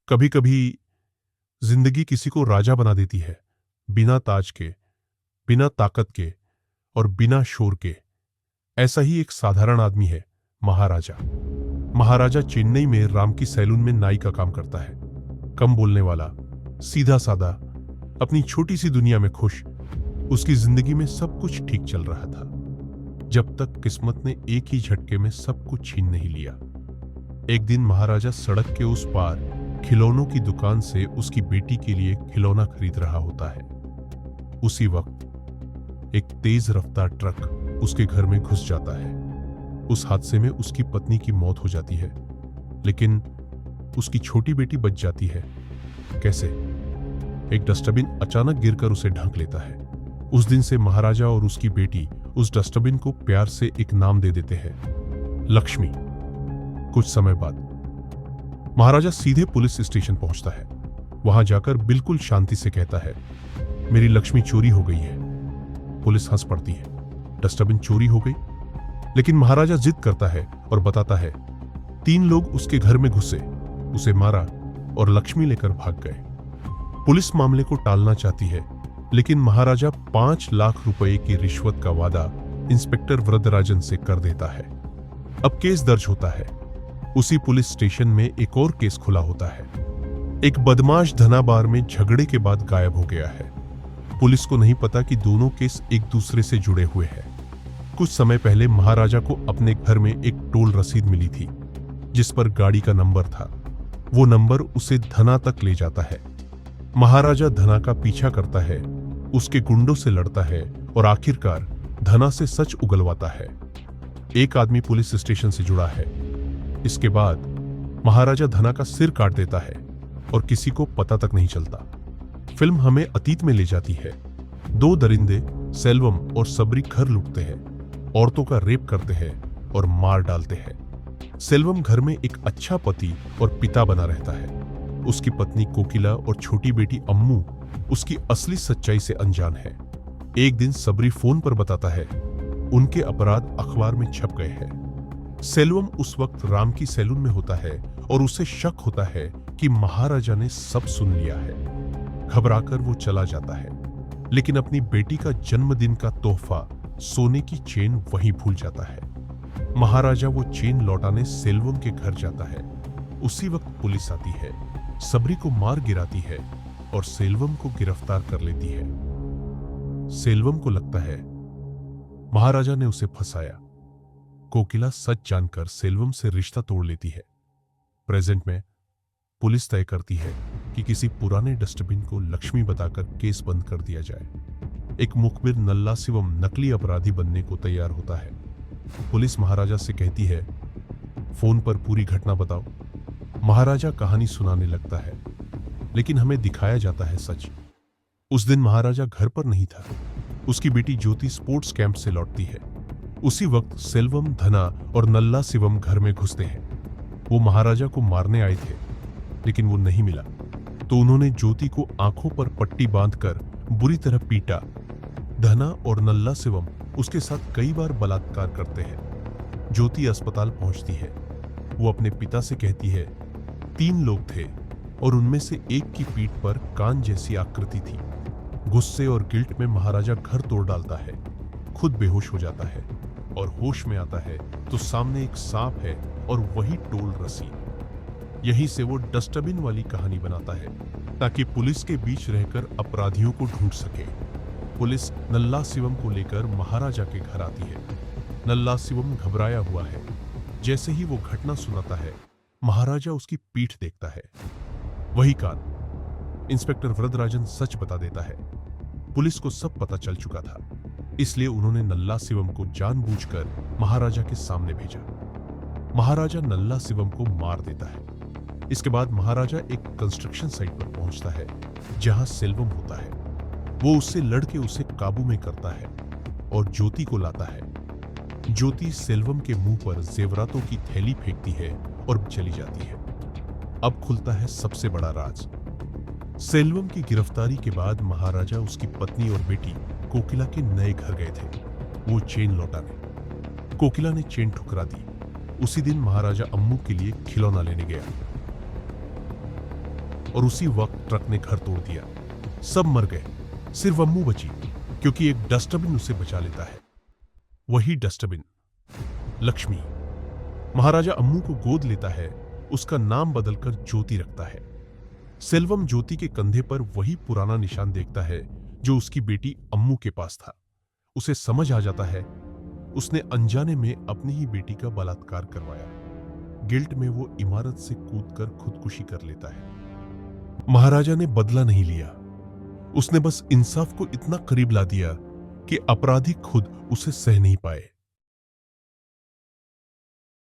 कभी कभी जिंदगी किसी को राजा बना देती है, बिना ताज के, बिना ताकत के और बिना शोर के। ऐसा ही एक साधारण आदमी है महाराजा। महाराजा चेन्नई में राम की सैलून में नाई का काम करता है। कम बोलने वाला, सीधा सादा, अपनी छोटी सी दुनिया में खुश। उसकी जिंदगी में सब कुछ ठीक चल रहा था, जब तक किस्मत ने एक ही झटके में सब कुछ छीन नहीं लिया। एक दिन महाराजा सड़क के उस पार खिलौनों की दुकान से उसकी बेटी के लिए खिलौना खरीद रहा होता है। उसी वक्त एक तेज रफ्तार ट्रक उसके घर में घुस जाता है। उस हादसे में उसकी पत्नी की मौत हो जाती है, लेकिन उसकी छोटी बेटी बच जाती है। कैसे? एक डस्टबिन अचानक गिरकर उसे ढक लेता है। उस दिन से महाराजा और उसकी बेटी उस डस्टबिन को प्यार से एक नाम दे देते हैं, लक्ष्मी। कुछ समय बाद महाराजा सीधे पुलिस स्टेशन पहुंचता है। वहां जाकर बिल्कुल शांति से कहता है, मेरी लक्ष्मी चोरी हो गई है। पुलिस हंस पड़ती है, डस्टबिन चोरी हो गई? लेकिन महाराजा जिद करता है और बताता है, 3 लोग उसके घर में घुसे, उसे मारा और लक्ष्मी लेकर भाग गए। पुलिस मामले को टालना चाहती है, लेकिन महाराजा 5 लाख रुपए की रिश्वत का वादा इंस्पेक्टर वरदराजन से कर देता है। अब केस दर्ज होता है। उसी पुलिस स्टेशन में एक और केस खुला होता है। एक बदमाश धना बार में झगड़े के बाद गायब हो गया है। पुलिस को नहीं पता कि दोनों केस एक दूसरे से जुड़े हुए हैं। कुछ समय पहले महाराजा को अपने घर में एक टोल रसीद मिली थी, जिस पर गाड़ी का नंबर था। वो नंबर उसे धना तक ले जाता है। महाराजा धना का पीछा करता है, उसके गुंडों से लड़ता है और आखिरकार धना से सच उगलवाता है। एक आदमी पुलिस स्टेशन से जुड़ा है। इसके बाद महाराजा धना का सिर काट देता है और किसी को पता तक नहीं चलता। फिल्म हमें अतीत में ले जाती है। 2 दरिंदे सेल्वम और सबरी घर लूटते हैं, औरतों का रेप करते हैं और मार डालते हैं। सेल्वम घर में एक अच्छा पति और पिता बना रहता है। उसकी पत्नी कोकिला और छोटी बेटी अम्मू उसकी असली सच्चाई से अनजान है। एक दिन सबरी फोन पर बताता है, उनके अपराध अखबार में छप गए हैं। सेल्वम उस वक्त राम की सैलून में होता है और उसे शक होता है कि महाराजा ने सब सुन लिया है। घबराकर वो चला जाता है, लेकिन अपनी बेटी का जन्मदिन का तोहफा, सोने की चेन, वहीं भूल जाता है। महाराजा वो चेन लौटाने सेल्वम के घर जाता है। उसी वक्त पुलिस आती है, सबरी को मार गिराती है और सेल्वम को गिरफ्तार कर लेती है। सेल्वम को लगता है महाराजा ने उसे फंसाया। कोकिला सच जानकर सेल्वम से रिश्ता तोड़ लेती है। प्रेजेंट में पुलिस तय करती है कि किसी पुराने डस्टबिन को लक्ष्मी बताकर केस बंद कर दिया जाए। एक मुखबिर नल्ला शिवम नकली अपराधी बनने को तैयार होता है। पुलिस महाराजा से कहती है, फोन पर पूरी घटना बताओ। महाराजा कहानी सुनाने लगता है, लेकिन हमें दिखाया जाता है सच। उस दिन महाराजा घर पर नहीं था। उसकी बेटी ज्योति स्पोर्ट्स कैंप से लौटती है। उसी वक्त सेल्वम, धना और नल्ला शिवम घर में घुसते हैं। वो महाराजा को मारने आए थे, लेकिन वो नहीं मिला, तो उन्होंने ज्योति को आंखों पर पट्टी बांधकर बुरी तरह पीटा। धना और नल्ला शिवम उसके साथ कई बार बलात्कार करते हैं। ज्योति अस्पताल पहुंचती है। वो अपने पिता से कहती है, 3 लोग थे और उनमें से एक की पीठ पर कान जैसी आकृति थी। गुस्से और गिल्ट में महाराजा घर तोड़ डालता है, खुद बेहोश हो जाता है और होश में आता है तो सामने एक सांप है और वही टोल रसीद। यहीं से वो डस्टबिन वाली कहानी बनाता है, ताकि पुलिस के बीच रहकर अपराधियों को ढूंढ सके। पुलिस नल्ला शिवम को लेकर महाराजा के घर आती है। नल्ला शिवम घबराया हुआ है। जैसे ही वो घटना सुनाता है, महाराजा उसकी पीठ देखता है। वही कान। इंस्पेक्टर वरदराजन सच बता देता है। पुलिस को सब पता चल चुका था, इसलिए उन्होंने नल्ला शिवम को जानबूझकर महाराजा के सामने भेजा। महाराजा नल्ला शिवम को मार देता है। इसके बाद महाराजा एक कंस्ट्रक्शन साइट पर पहुंचता है, जहां सेल्वम होता है। वो उससे लड़के उसे काबू में करता है और ज्योति को लाता है। ज्योति सेल्वम के मुंह पर जेवरातों की थैली फेंकती है और चली जाती है। अब खुलता है सबसे बड़ा राज। सेल्वम की गिरफ्तारी के बाद महाराजा उसकी पत्नी और बेटी कोकिला के नए घर गए थे, वो चेन लौटाने। कोकिला ने चेन ठुकरा दी। उसी दिन महाराजा अम्मू के लिए खिलौना लेने गया। और उसी वक्त ट्रक ने घर तोड़ दिया। सब मर गए, सिर्फ अम्मू बची, क्योंकि एक डस्टबिन उसे बचा लेता है। वही डस्टबिन, लक्ष्मी। महाराजा अम्मू को गोद लेता है, उसका नाम बदलकर ज्योति रखता है। सेल्वम ज्योति के कंधे पर वही पुराना निशान देखता है जो उसकी बेटी अम्मू के पास था। उसे समझ आ जाता है उसने अनजाने में अपनी ही बेटी का बलात्कार करवाया। गिल्ट में वो इमारत से कूदकर खुदकुशी कर लेता है। महाराजा ने बदला नहीं लिया, उसने बस इंसाफ को इतना करीब ला दिया कि अपराधी खुद उसे सह नहीं पाए।